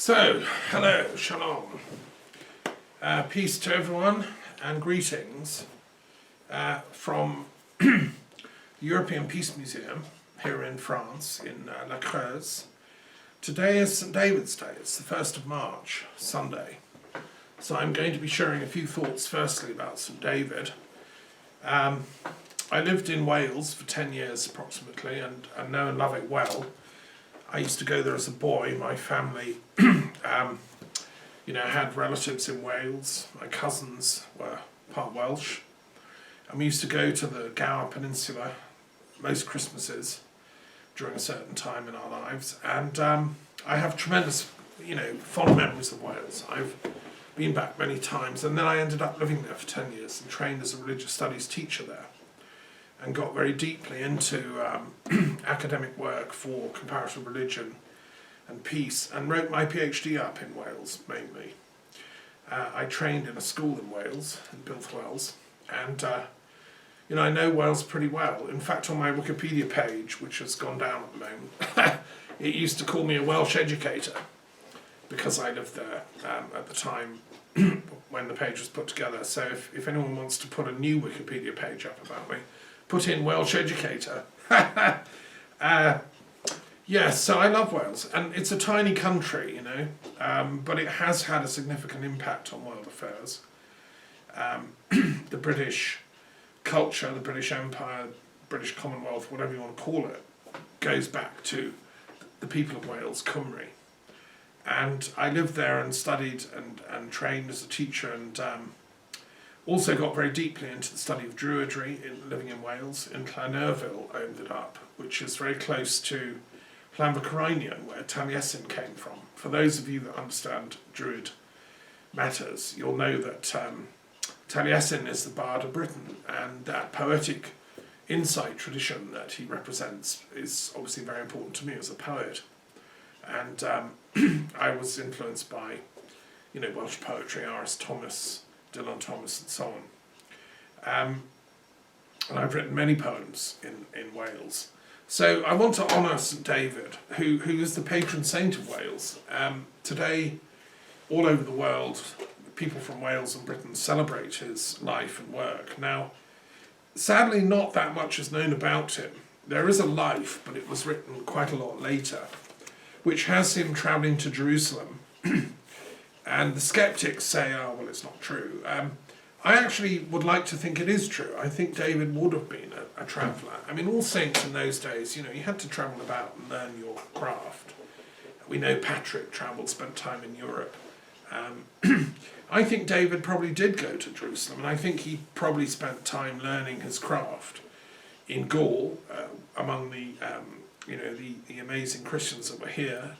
So, hello, shalom. Peace to everyone and greetings from the European Peace Museum here in France, in La Creuse. Today is St. David's Day, it's the 1st of March, Sunday. So I'm going to be sharing a few thoughts firstly about St. David. I lived in Wales for 10 years approximately and know and love it well. I used to go there as a boy. My family, had relatives in Wales. My cousins were part Welsh. And we used to go to the Gower Peninsula most Christmases during a certain time in our lives. And I have tremendous, fond memories of Wales. I've been back many times. And then I ended up living there for 10 years and trained as a religious studies teacher there. And got very deeply into academic work for comparative religion and peace, and wrote my PhD up in Wales mainly. I trained in a school in Wales, in Builth, and I know Wales pretty well. In fact, on my Wikipedia page, which has gone down at the moment, it used to call me a Welsh educator because I lived there at the time when the page was put together. So if anyone wants to put a new Wikipedia page up about me, put in Welsh educator. Yes, so I love Wales, and it's a tiny country, but it has had a significant impact on world affairs. The British culture, the British Empire, British Commonwealth, whatever you want to call it, goes back to the people of Wales, Cymru. And I lived there and studied and trained as a teacher, and also got very deeply into the study of Druidry, living in Wales. In Llanyrville, I ended up, which is very close to Llanfachrinion, where Taliesin came from. For those of you that understand Druid matters, you'll know that Taliesin is the Bard of Britain, and that poetic insight tradition that he represents is obviously very important to me as a poet. And I was influenced by, Welsh poetry, R.S. Thomas, Dylan Thomas, and so on. And I've written many poems in Wales. So I want to honour St. David, who is the patron saint of Wales. Today, all over the world, people from Wales and Britain celebrate his life and work. Now, sadly, not that much is known about him. There is a life, but it was written quite a lot later, which has him travelling to Jerusalem. And the skeptics say, oh, well, it's not true. I actually would like to think it is true. I think David would have been a traveller. I mean, all saints in those days, you had to travel about and learn your craft. We know Patrick travelled, spent time in Europe. I think David probably did go to Jerusalem, and I think he probably spent time learning his craft in Gaul, among the amazing Christians that were here.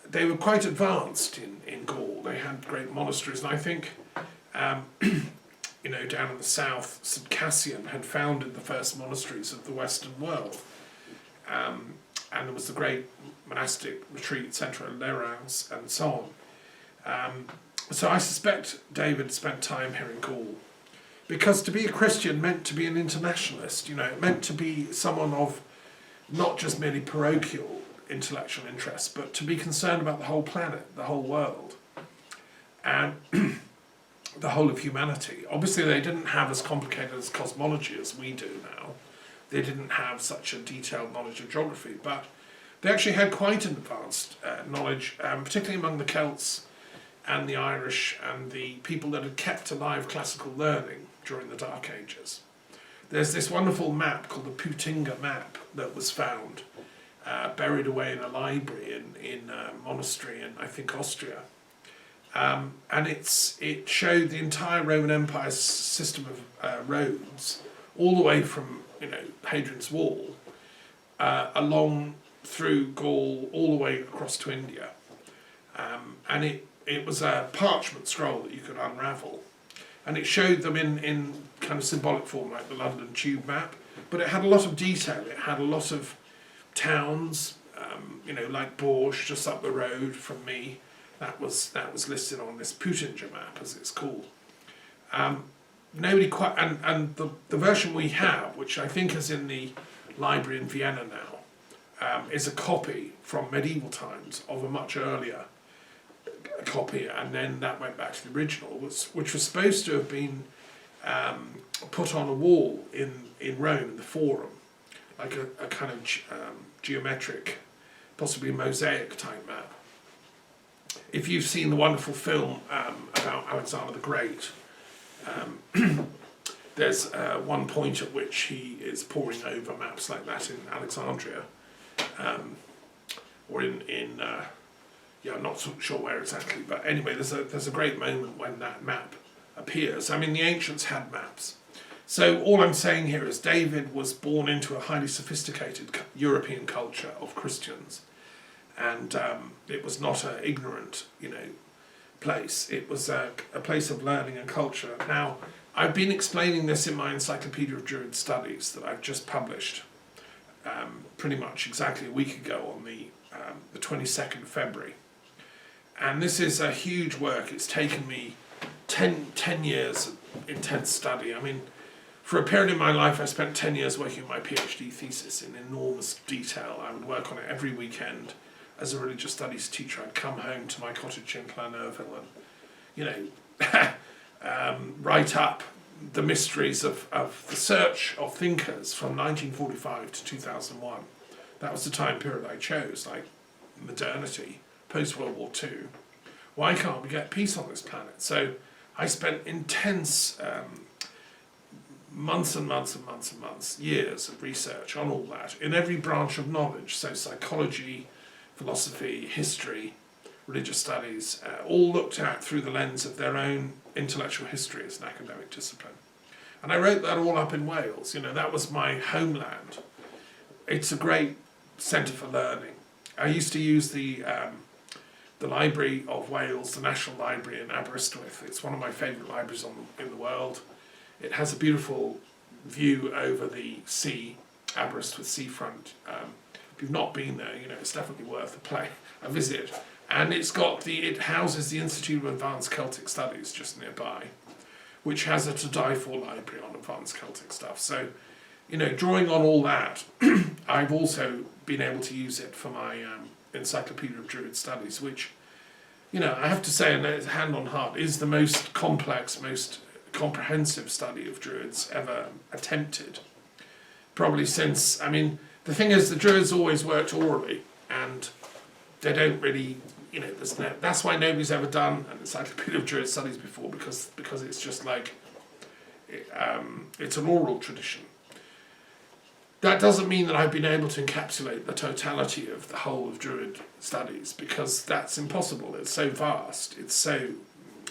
They were quite advanced in Gaul. They had great monasteries, and I think, down in the south, St. Cassian had founded the first monasteries of the Western world. And there was the great monastic retreat centre in Lerins, and so on. So I suspect David spent time here in Gaul, because to be a Christian meant to be an internationalist, it meant to be someone of not just merely parochial intellectual interests, but to be concerned about the whole planet, the whole world, and the whole of humanity. Obviously, they didn't have as complicated as cosmology as we do now. They didn't have such a detailed knowledge of geography, but they actually had quite an advanced knowledge, particularly among the Celts and the Irish and the people that had kept alive classical learning during the Dark Ages. There's this wonderful map called the Peutinga map that was found buried away in a library in a monastery in, I think, Austria. And it showed the entire Roman Empire's system of roads, all the way from, Hadrian's Wall, along through Gaul, all the way across to India. And it was a parchment scroll that you could unravel. And it showed them in kind of symbolic form, like the London Tube map. But it had a lot of detail. It had a lot of towns, like Bourges, just up the road from me. That was listed on this Peutinga map, as it's called. Nobody quite, and the version we have, which I think is in the library in Vienna now, is a copy from medieval times of a much earlier a copy, and then that went back to the original, which was supposed to have been put on a wall in Rome, in the Forum, like a kind of geometric, possibly mosaic type map. If you've seen the wonderful film about Alexander the Great, there's one point at which he is poring over maps like that in Alexandria, or yeah, I'm not so sure where exactly, but anyway, there's a great moment when that map appears. I mean, the ancients had maps. So all I'm saying here is David was born into a highly sophisticated European culture of Christians, and it was not an ignorant, place. It was a place of learning and culture. Now, I've been explaining this in my Encyclopedia of Druid Studies that I've just published pretty much exactly a week ago on the 22nd of February. And this is a huge work. It's taken me 10 years of intense study. I mean, for a period in my life, I spent 10 years working on my PhD thesis in enormous detail. I would work on it every weekend. As a religious studies teacher, I'd come home to my cottage in Llanerville and, write up the mysteries of the search of thinkers from 1945 to 2001. That was the time period I chose, like modernity, post-World War II. Why can't we get peace on this planet? So I spent intense months and months and months and months, years of research on all that, in every branch of knowledge, so psychology, philosophy, history, religious studies, all looked at through the lens of their own intellectual history as an academic discipline. And I wrote that all up in Wales. That was my homeland. It's a great centre for learning. I used to use the Library of Wales, the National Library in Aberystwyth. It's one of my favourite libraries in the world. It has a beautiful view over the sea, Aberystwyth seafront. If you've not been there, it's definitely worth a visit. And it houses the Institute of Advanced Celtic Studies just nearby, which has a to-die-for library on advanced Celtic stuff. So, drawing on all that, I've also been able to use it for my Encyclopedia of Druid Studies, which, I have to say, and hand on heart, is the most complex, most comprehensive study of Druids ever attempted. Probably since, the thing is, the Druids always worked orally, and they don't really, that's why nobody's ever done an Encyclopedia of Druid Studies before, because it's just like, it's an oral tradition. That doesn't mean that I've been able to encapsulate the totality of the whole of Druid studies, because that's impossible. It's so vast, it's so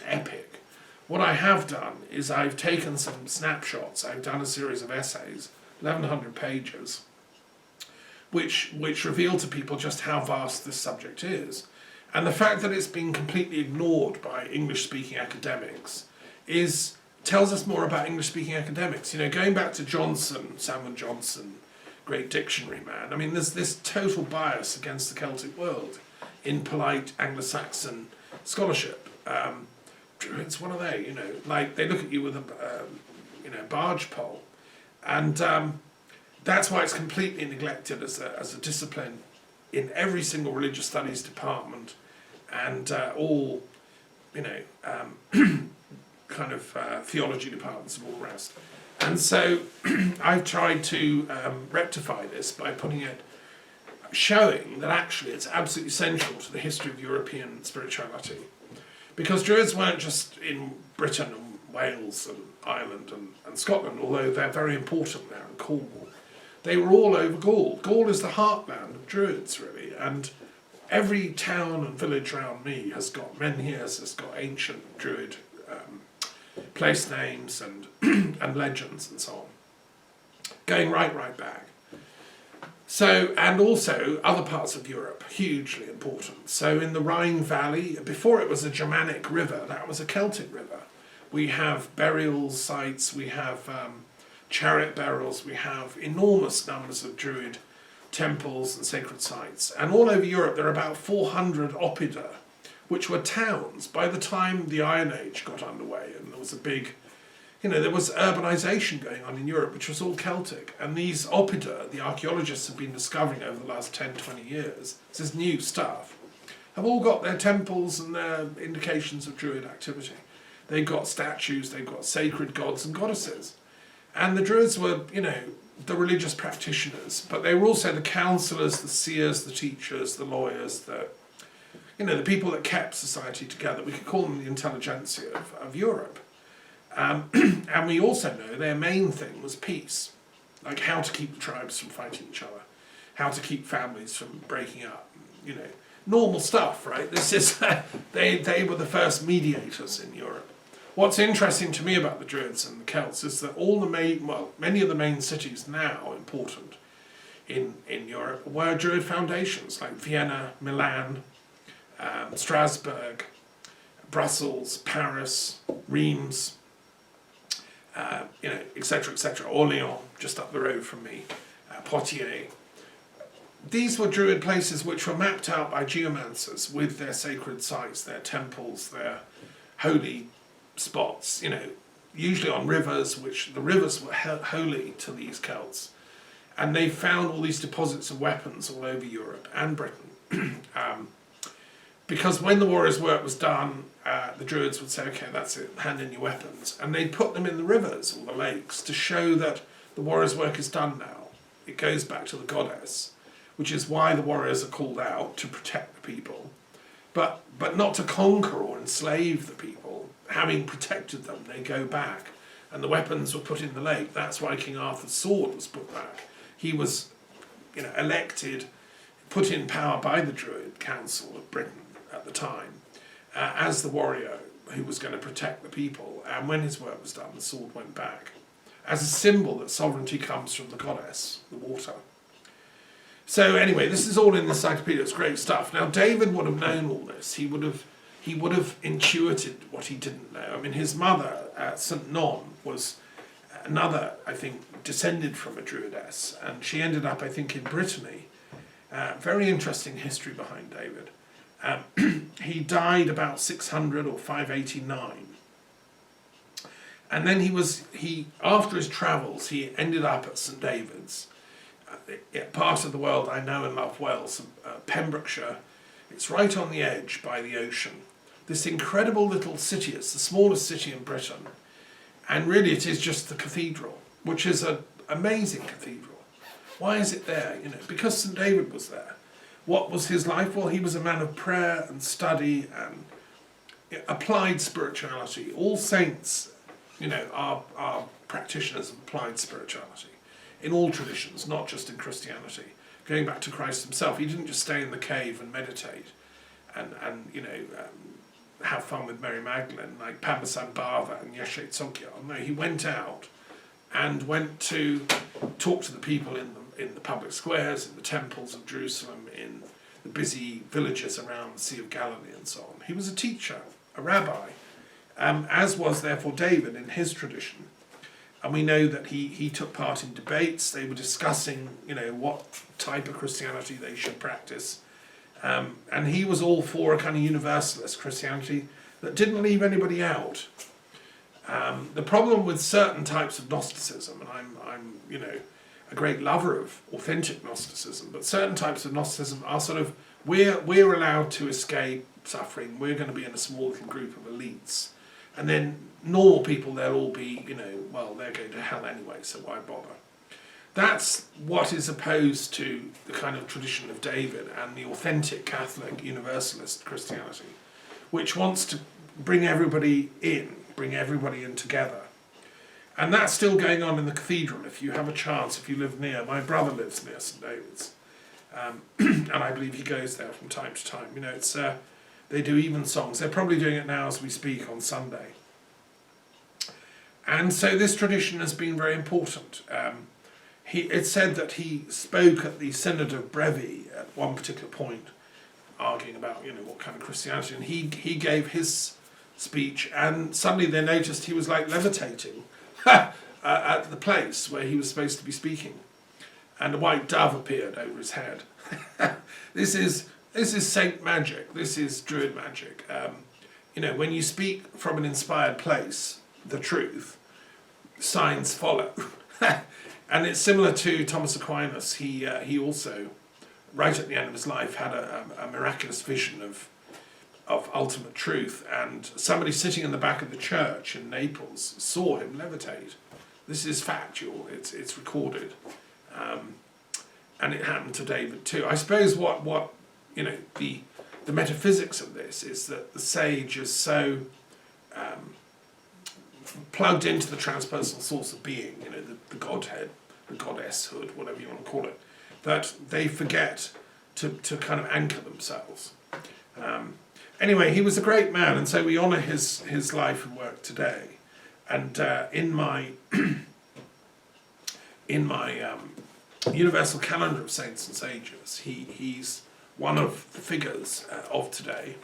epic. What I have done is I've taken some snapshots, I've done a series of essays, 1,100 pages, which reveal to people just how vast this subject is. And the fact that it's been completely ignored by English-speaking academics tells us more about English-speaking academics. Going back to Johnson, Samuel Johnson, great dictionary man, there's this total bias against the Celtic world in polite Anglo-Saxon scholarship. Druids, what are they? They look at you with a barge pole. And that's why it's completely neglected as a discipline in every single religious studies department, and all, kind of theology departments and all the rest. And so I've tried to rectify this by showing that actually it's absolutely central to the history of European spirituality. Because Druids weren't just in Britain and Wales and Ireland and Scotland, although they're very important there, and Cornwall. They were all over Gaul. Gaul is the heartland of Druids, really, and every town and village around me has got Menhirs, has got ancient Druid place names and and legends and so on, going right back. So, and also other parts of Europe, hugely important. So in the Rhine Valley, before it was a Germanic river, that was a Celtic river. We have burial sites, we have chariot burials, we have enormous numbers of Druid temples and sacred sites. And all over Europe there are about 400 oppida, which were towns by the time the Iron Age got underway, and there was a big, there was urbanisation going on in Europe, which was all Celtic. And these oppida, the archaeologists have been discovering over the last 10, 20 years, this is new stuff, have all got their temples and their indications of Druid activity. They've got statues, they've got sacred gods and goddesses. And the Druids were, the religious practitioners, but they were also the counsellors, the seers, the teachers, the lawyers, the people that kept society together. We could call them the intelligentsia of Europe. And we also know their main thing was peace, like how to keep the tribes from fighting each other, how to keep families from breaking up, normal stuff, right? This is, they were the first mediators in Europe. What's interesting to me about the Druids and the Celts is that many of the main cities now important in Europe were Druid foundations, like Vienna, Milan, Strasbourg, Brussels, Paris, Reims, etc., etc. Orléans, just up the road from me, Poitiers. These were Druid places which were mapped out by geomancers with their sacred sites, their temples, their holy spots, usually on rivers, which the rivers were holy to these Celts. And they found all these deposits of weapons all over Europe and Britain. Because when the warriors' work was done, the Druids would say, okay, that's it, hand in your weapons. And they'd put them in the rivers or the lakes to show that the warriors' work is done now. It goes back to the goddess, which is why the warriors are called out to protect the people, but not to conquer or enslave the people. Having protected them, they go back, and the weapons were put in the lake. That's why King Arthur's sword was put back. He was, elected, put in power by the Druid Council of Britain at the time, as the warrior who was going to protect the people. And when his work was done, the sword went back, as a symbol that sovereignty comes from the goddess, the water. So anyway, this is all in the encyclopedia. It's great stuff. Now David would have known all this. He would have intuited what he didn't know. I mean, his mother, St. Non, was another, I think, descended from a Druidess, and she ended up, I think, in Brittany. Very interesting history behind David. He died about 600 or 589. And then after his travels, he ended up at St. David's, part of the world I know and love well, Pembrokeshire. It's right on the edge by the ocean. This incredible little city, it's the smallest city in Britain. And really it is just the cathedral, which is an amazing cathedral. Why is it there? Because St. David was there. What was his life? Well, he was a man of prayer and study and applied spirituality. All saints, are practitioners of applied spirituality in all traditions, not just in Christianity. Going back to Christ himself, he didn't just stay in the cave and meditate and have fun with Mary Magdalene like Padmasambhava and Yeshe Tsogkya. No, he went out and went to talk to the people in the public squares, in the temples of Jerusalem, in the busy villages around the Sea of Galilee and so on. He was a teacher, a rabbi, as was therefore David in his tradition. And we know that he took part in debates. They were discussing, what type of Christianity they should practice. And he was all for a kind of universalist Christianity that didn't leave anybody out. The problem with certain types of Gnosticism, and I'm a great lover of authentic Gnosticism, but certain types of Gnosticism are sort of, we're allowed to escape suffering. We're going to be in a small little group of elites. And then normal people, they'll all be, they're going to hell anyway, so why bother? That's what is opposed to the kind of tradition of David and the authentic Catholic Universalist Christianity, which wants to bring everybody in together. And that's still going on in the cathedral. If you have a chance, if you live near, my brother lives near St. David's, and I believe he goes there from time to time. It's they do evensongs. They're probably doing it now as we speak on Sunday. And so this tradition has been very important. It's said that he spoke at the Synod of Brevy at one particular point, arguing about what kind of Christianity, and he gave his speech, and suddenly they noticed he was like levitating at the place where he was supposed to be speaking, and a white dove appeared over his head. This is saint magic. This is Druid magic. When you speak from an inspired place, the truth, signs follow. And it's similar to Thomas Aquinas. He also right at the end of his life, had a miraculous vision of ultimate truth, and somebody sitting in the back of the church in Naples saw him levitate. This is factual, it's recorded. And it happened to David too. I suppose what you know, the metaphysics of this is that the sage is so plugged into the transpersonal source of being, you know, the Godhead, the goddesshood, whatever you want to call it, that they forget to kind of anchor themselves. Anyway, he was a great man, and so we honour his life and work today. And in my Universal Calendar of Saints and Sages, he's one of the figures of today,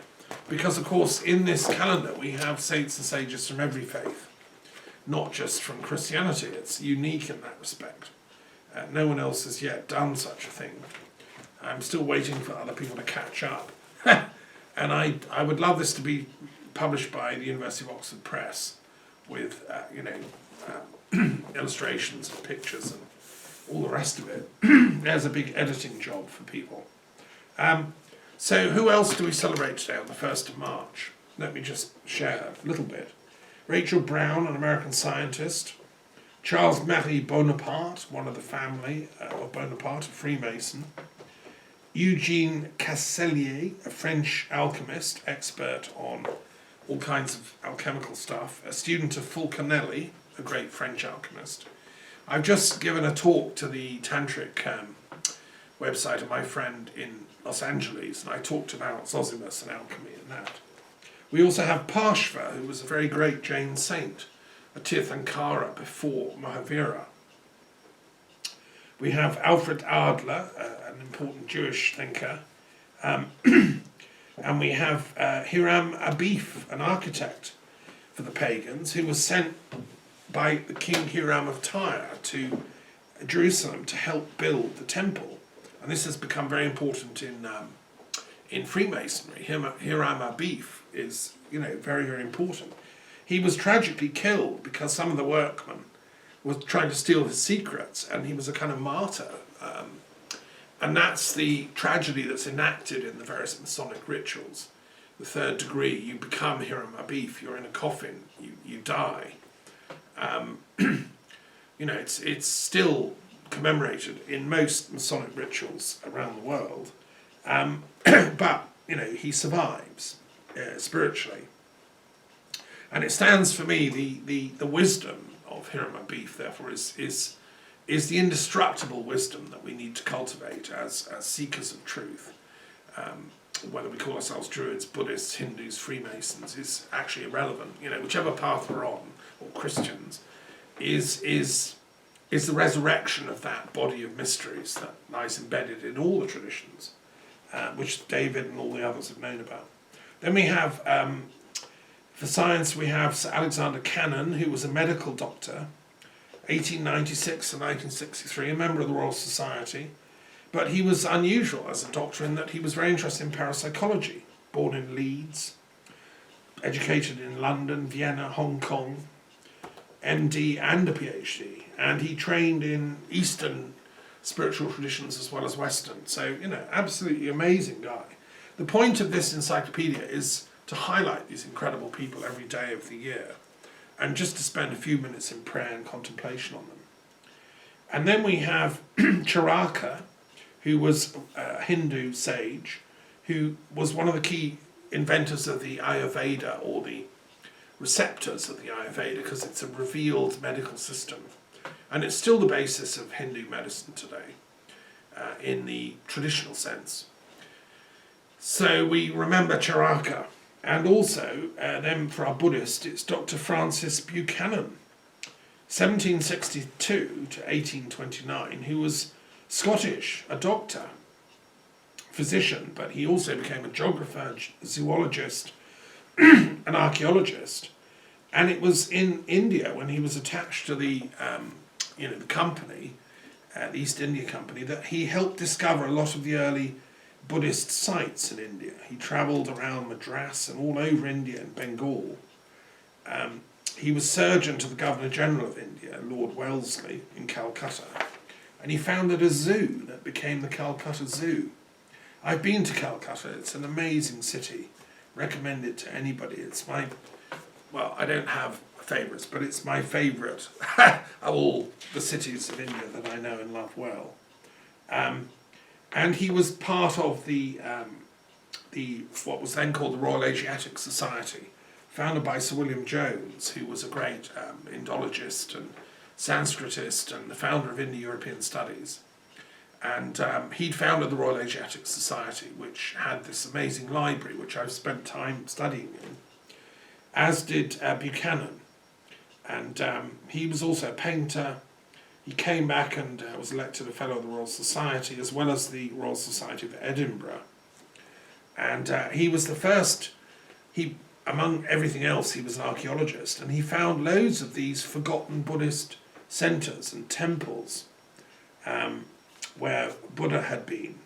because of course in this calendar we have saints and sages from every faith, not just from Christianity. It's unique in that respect. No one else has yet done such a thing. I'm still waiting for other people to catch up. And I would love this to be published by the University of Oxford Press with illustrations and pictures and all the rest of it. There's a big editing job for people. So who else do we celebrate today on the 1st of March? Let me just share a little bit. Rachel Brown, an American scientist. Charles-Marie Bonaparte, one of the family of Bonaparte, a Freemason. Eugene Casselier, a French alchemist, expert on all kinds of alchemical stuff. A student of Fulcanelli, a great French alchemist. I've just given a talk to the Tantric website of my friend in Los Angeles, and I talked about Zosimus and alchemy and that. We also have Parshva, who was a very great Jain saint, a Tirthankara before Mahavira. We have Alfred Adler, an important Jewish thinker, and we have Hiram Abif, an architect for the pagans, who was sent by the King Hiram of Tyre to Jerusalem to help build the temple. And this has become very important in Freemasonry. Hiram Abif is, very, very important. He was tragically killed because some of the workmen were trying to steal his secrets, and he was a kind of martyr. And that's the tragedy that's enacted in the various Masonic rituals. The 3rd degree, you become Hiram Abif, you're in a coffin, you die. It's still commemorated in most Masonic rituals around the world. But, he survives spiritually. And it stands for me, the wisdom of Hiram Abif, therefore, is the indestructible wisdom that we need to cultivate as seekers of truth. Whether we call ourselves Druids, Buddhists, Hindus, Freemasons is actually irrelevant. Whichever path we're on, or Christians, is the resurrection of that body of mysteries that lies embedded in all the traditions, which David and all the others have known about. Then we have, for science, we have Sir Alexander Cannon, who was a medical doctor, 1896 to 1963, a member of the Royal Society. But he was unusual as a doctor in that he was very interested in parapsychology, born in Leeds, educated in London, Vienna, Hong Kong, MD and a PhD, and he trained in Eastern spiritual traditions as well as Western. So, absolutely amazing guy. The point of this encyclopedia is to highlight these incredible people every day of the year, and just to spend a few minutes in prayer and contemplation on them. And then we have Charaka, who was a Hindu sage, who was one of the key inventors of the Ayurveda, or the receptors of the Ayurveda, because it's a revealed medical system. And it's still the basis of Hindu medicine today, in the traditional sense. So we remember Charaka. And also, then for our Buddhist, it's Dr. Francis Buchanan, 1762 to 1829, who was Scottish, a doctor, physician, but he also became a geographer, zoologist, an archaeologist. And it was in India, when he was attached to the company, the East India Company, that he helped discover a lot of the early Buddhist sites in India. He travelled around Madras and all over India and Bengal. He was surgeon to the Governor General of India, Lord Wellesley, in Calcutta, and he founded a zoo that became the Calcutta Zoo. I've been to Calcutta, it's an amazing city. Recommend it to anybody. It's well, I don't have favourites, but it's my favourite of all the cities of India that I know and love well. And he was part of the what was then called the Royal Asiatic Society, founded by Sir William Jones, who was a great Indologist and Sanskritist and the founder of Indo-European Studies. And he'd founded the Royal Asiatic Society, which had this amazing library, which I've spent time studying in, as did Buchanan. And he was also a painter. He came back and was elected a Fellow of the Royal Society, as well as the Royal Society of Edinburgh. And he was the first, among everything else, he was an archaeologist, and he found loads of these forgotten Buddhist centres and temples where Buddha had been.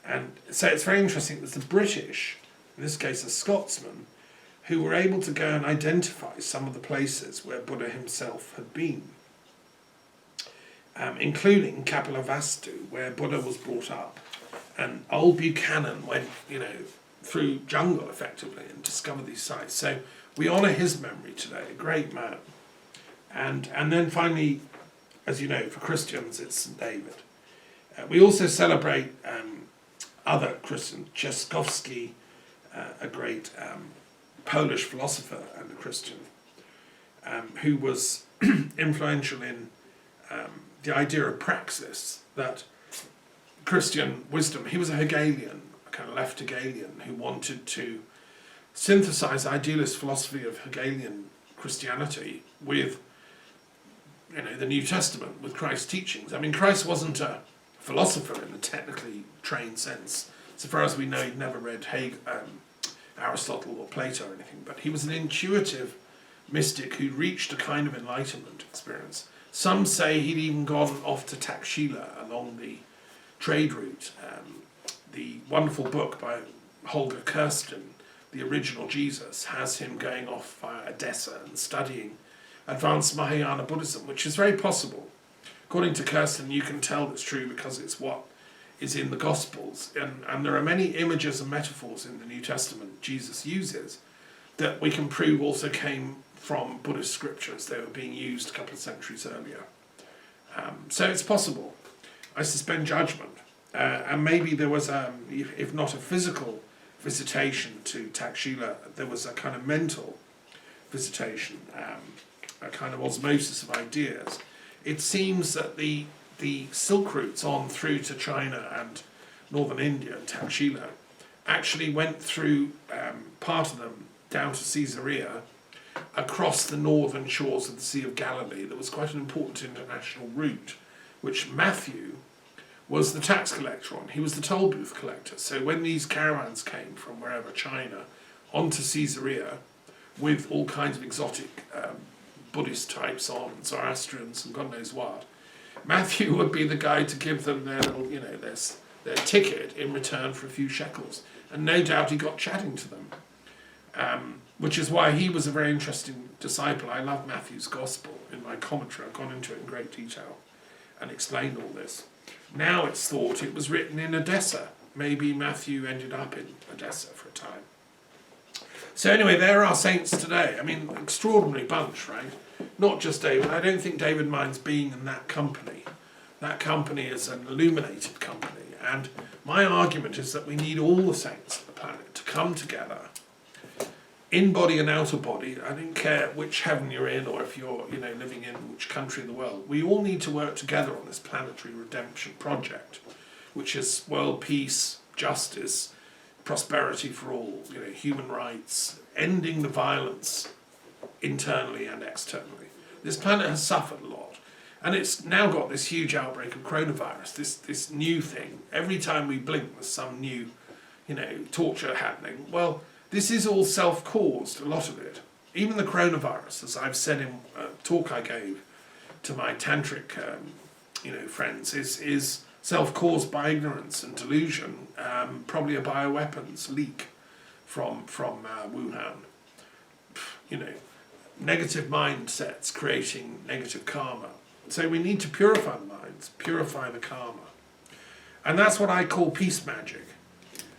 And so it's very interesting, it was the British, in this case a Scotsman, who were able to go and identify some of the places where Buddha himself had been, including Kapilavastu, where Buddha was brought up. And old Buchanan went, through jungle effectively and discovered these sites. So we honour his memory today, a great man. And then finally, as you know, for Christians, it's St. David. We also celebrate other Christians, Trzaskowski, a great Polish philosopher and a Christian, who was influential in the idea of praxis, that Christian wisdom. He was a Hegelian, a kind of left Hegelian, who wanted to synthesize idealist philosophy of Hegelian Christianity with, the New Testament, with Christ's teachings. I mean, Christ wasn't a philosopher in the technically trained sense. So far as we know, he'd never read Aristotle or Plato or anything, but he was an intuitive mystic who reached a kind of enlightenment experience. Some say he'd even gone off to Takshila along the trade route. The wonderful book by Holger Kirsten, The Original Jesus, has him going off via Odessa and studying advanced Mahayana Buddhism, which is very possible. According to Kirsten, you can tell it's true because it's what is in the Gospels. And there are many images and metaphors in the New Testament Jesus uses that we can prove also came from Buddhist scriptures. They were being used a couple of centuries earlier. So it's possible. I suspend judgment. And maybe there was, if not a physical visitation to Takshila, there was a kind of mental visitation, a kind of osmosis of ideas. It seems that the Silk routes on through to China and northern India and Takshila actually went through part of them down to Caesarea, across the northern shores of the Sea of Galilee. There was quite an important international route, which Matthew was the tax collector on. He was the toll booth collector. So when these caravans came from wherever, China, onto Caesarea, with all kinds of exotic Buddhist types on, Zoroastrians and God knows what, Matthew would be the guy to give them their little, their ticket in return for a few shekels. And no doubt he got chatting to them, which is why he was a very interesting disciple. I love Matthew's Gospel. In my commentary, I've gone into it in great detail and explained all this. Now it's thought it was written in Odessa. Maybe Matthew ended up in Odessa for a time. So anyway, there are saints today. I mean, extraordinary bunch, right? Not just David. I don't think David minds being in that company. That company is an illuminated company. And my argument is that we need all the saints of the planet to come together, in body and out of body. I don't care which heaven you're in or if you're, living in which country in the world. We all need to work together on this planetary redemption project, which is world peace, justice, prosperity for all, human rights, ending the violence internally and externally. This planet has suffered a lot, and it's now got this huge outbreak of coronavirus, this new thing. Every time we blink, there's some new, torture happening. Well, this is all self-caused, a lot of it. Even the coronavirus, as I've said in a talk I gave to my tantric, friends, is self-caused by ignorance and delusion, probably a bioweapons leak from Wuhan. Negative mindsets creating negative karma. So we need to purify the minds, purify the karma. And that's what I call peace magic.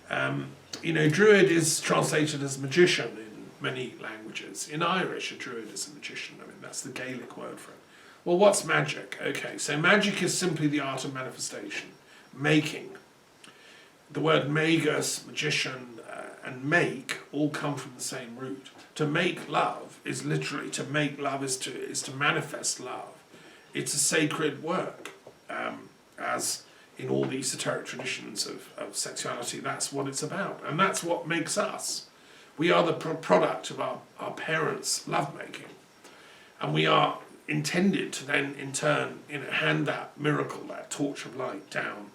Druid is translated as magician in many languages. In Irish, a druid is a magician. I mean, that's the Gaelic word for it. Well, what's magic? Okay, so magic is simply the art of manifestation, making. The word magus, magician, and make all come from the same root. To make love is literally, to make love is to manifest love. It's a sacred work, as in all the esoteric traditions of sexuality, that's what it's about. And that's what makes us. We are the product of our parents' lovemaking. And we are intended to then, in turn, hand that miracle, that torch of light down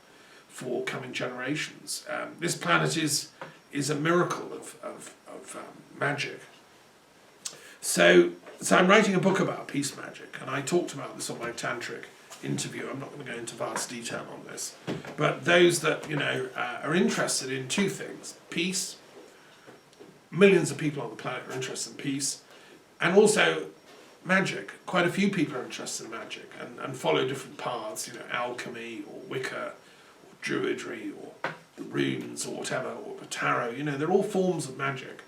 for coming generations. This planet is a miracle of magic. So I'm writing a book about peace magic, and I talked about this on my tantric interview. I'm not going to go into vast detail on this, but those that are interested in two things: peace. Millions of people on the planet are interested in peace, and also magic. Quite a few people are interested in magic and follow different paths. Alchemy or Wicca, or Druidry, or the runes, or whatever, or the tarot. They're all forms of magic.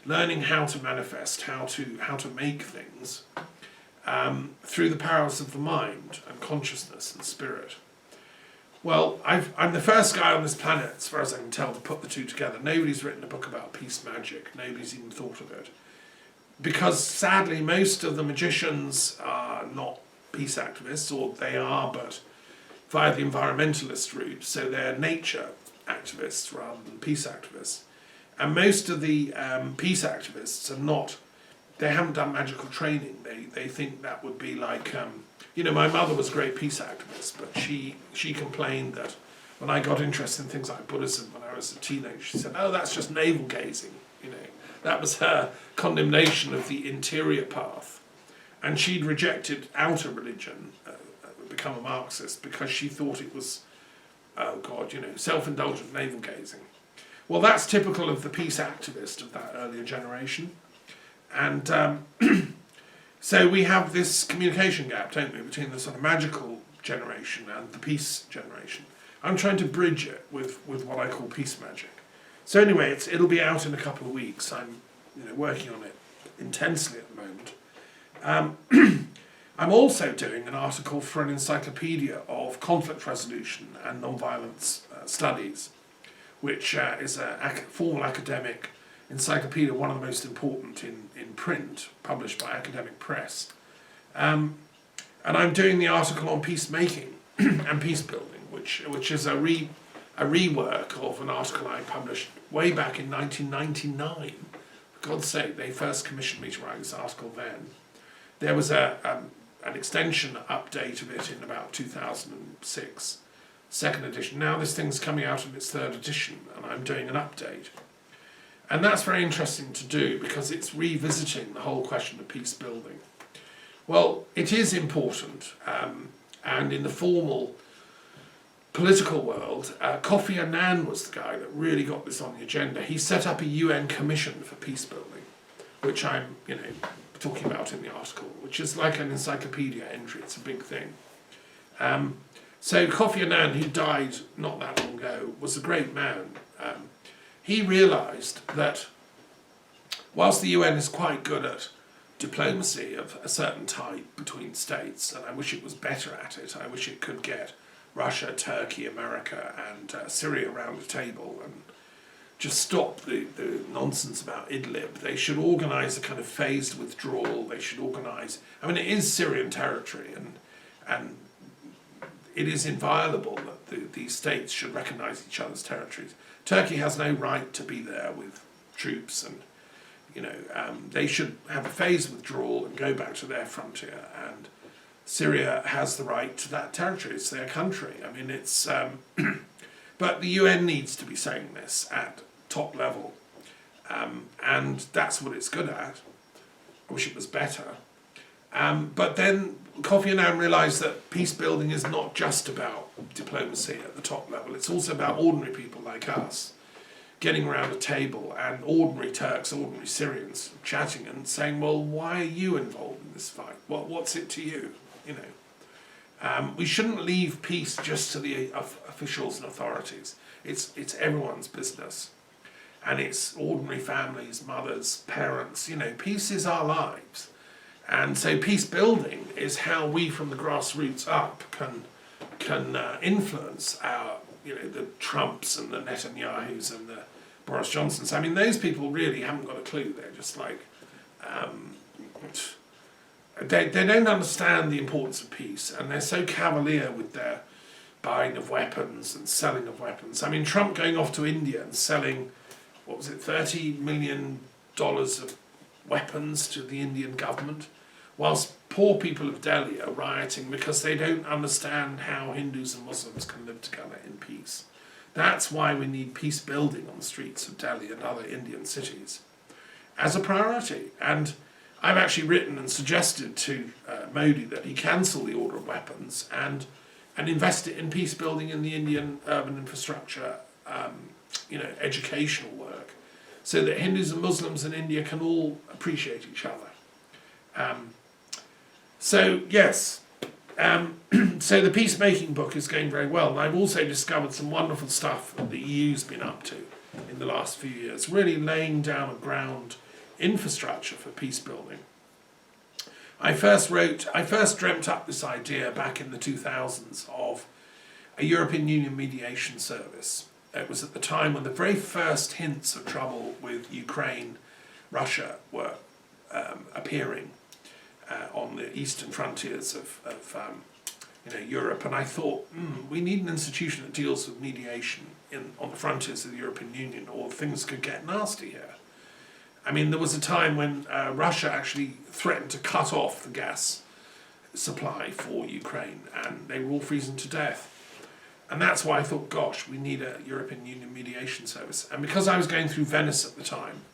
Learning how to manifest, how to make things. Through the powers of the mind and consciousness and spirit. Well, I'm the first guy on this planet, as far as I can tell, to put the two together. Nobody's written a book about peace magic. Nobody's even thought of it. Because sadly, most of the magicians are not peace activists, or they are, but via the environmentalist route, so they're nature activists rather than peace activists. And most of the peace activists are not. They haven't done magical training. They think that would be like, my mother was a great peace activist, but she complained that when I got interested in things like Buddhism when I was a teenager, she said, "Oh, that's just navel gazing." That was her condemnation of the interior path, and she'd rejected outer religion, become a Marxist, because she thought it was, self-indulgent navel gazing. Well, that's typical of the peace activist of that earlier generation. And so we have this communication gap, don't we, between the sort of magical generation and the peace generation. I'm trying to bridge it with what I call peace magic. So anyway, it'll be out in a couple of weeks. I'm working on it intensely at the moment. I'm also doing an article for an encyclopedia of conflict resolution and nonviolence studies, which is a formal academic encyclopedia, one of the most important in print, published by Academic Press. And I'm doing the article on peacemaking and peace building, which is a rework of an article I published way back in 1999. For God's sake, they first commissioned me to write this article then. There was an extension update of it in about 2006, second edition. Now this thing's coming out in its third edition, and I'm doing an update. And that's very interesting to do because it's revisiting the whole question of peace building. Well, it is important, and in the formal political world, Kofi Annan was the guy that really got this on the agenda. He set up a UN commission for peace building, which I'm, talking about in the article, which is like an encyclopedia entry. It's a big thing. So Kofi Annan, who died not that long ago, was a great man. He realised that whilst the UN is quite good at diplomacy of a certain type between states, and I wish it was better at it, I wish it could get Russia, Turkey, America and Syria around the table and just stop the nonsense about Idlib. They should organise a kind of phased withdrawal. They should organise... it is Syrian territory and it is inviolable that these states should recognise each other's territories. Turkey has no right to be there with troops, and they should have a phased withdrawal and go back to their frontier. And Syria has the right to that territory; it's their country. It's but the UN needs to be saying this at top level, and that's what it's good at. I wish it was better. But then Kofi Annan realised that peace building is not just about diplomacy at the top level. It's also about ordinary people like us getting around a table and ordinary Turks, ordinary Syrians chatting and saying, well, why are you involved in this fight? What's it to you? We shouldn't leave peace just to the officials and authorities. It's everyone's business. And it's ordinary families, mothers, parents, peace is our lives. And so peace building is how we from the grassroots up can influence our, the Trumps and the Netanyahus and the Boris Johnsons. I mean, those people really haven't got a clue. They're just like, they don't understand the importance of peace, and they're so cavalier with their buying of weapons and selling of weapons. I mean, Trump going off to India and selling, what was it, $30 million of weapons to the Indian government, whilst poor people of Delhi are rioting because they don't understand how Hindus and Muslims can live together in peace. That's why we need peace building on the streets of Delhi and other Indian cities as a priority. And I've actually written and suggested to Modi that he cancel the order of weapons and invest it in peace building in the Indian urban infrastructure, educational work, so that Hindus and Muslims in India can all appreciate each other. So the peacemaking book is going very well, and I've also discovered some wonderful stuff that the EU's been up to in the last few years, really laying down a ground infrastructure for peace building. I first dreamt up this idea back in the 2000s of a European Union mediation service. It was at the time when the very first hints of trouble with Ukraine, Russia were appearing on the eastern frontiers of Europe, and I thought, we need an institution that deals with mediation on the frontiers of the European Union, or things could get nasty here. I mean, there was a time when Russia actually threatened to cut off the gas supply for Ukraine, and they were all freezing to death. And that's why I thought, gosh, we need a European Union mediation service. And because I was going through Venice at the time,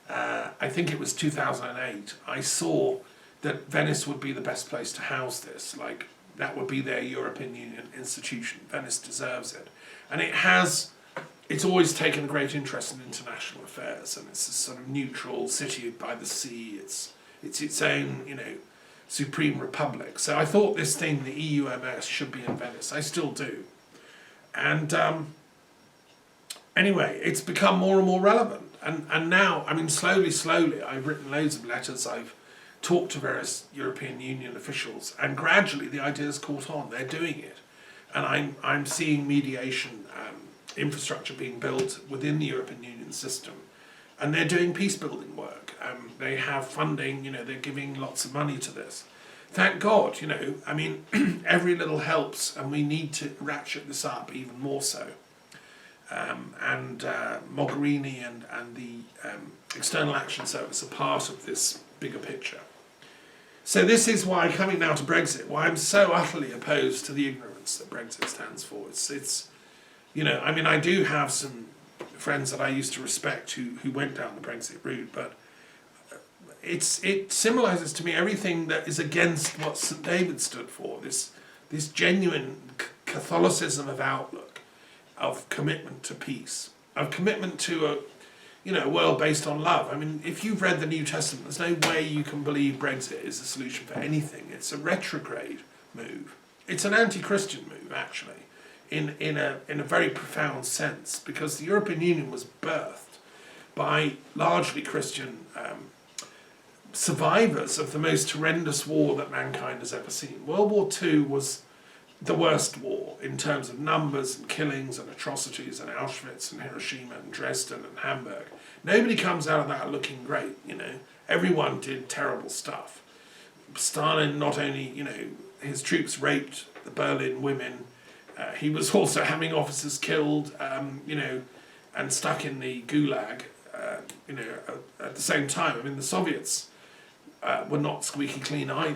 I think it was 2008, I saw that Venice would be the best place to house this. Like, that would be their European Union institution. Venice deserves it. And it's always taken a great interest in international affairs, and it's a sort of neutral city by the sea. It's its own, supreme republic. So I thought this thing, the EUMS, should be in Venice. I still do. And anyway, it's become more and more relevant. And now, I mean, slowly, I've written loads of letters, I've talked to various European Union officials, and gradually the idea's caught on. They're doing it. And I'm seeing mediation infrastructure being built within the European Union system. And they're doing peace building work. They have funding, they're giving lots of money to this. Thank God, I mean, every little helps, and we need to ratchet this up even more so. Mogherini and the External Action Service are part of this bigger picture. So this is why, coming now to Brexit, why I'm so utterly opposed to the ignorance that Brexit stands for. It's I mean, I do have some friends that I used to respect who went down the Brexit route, but it symbolises to me everything that is against what St David stood for, this genuine Catholicism of outlook, of commitment to peace, of commitment to a world based on love. I mean, if you've read the New Testament, there's no way you can believe Brexit is the solution for anything. It's a retrograde move. It's an anti-Christian move, actually, in a very profound sense, because the European Union was birthed by largely Christian survivors of the most horrendous war that mankind has ever seen. World War II was the worst war in terms of numbers and killings and atrocities, and Auschwitz and Hiroshima and Dresden and Hamburg. Nobody comes out of that looking great, Everyone did terrible stuff. Stalin, not only, his troops raped the Berlin women, he was also having officers killed, and stuck in the gulag, at the same time. I mean, the Soviets were not squeaky clean either.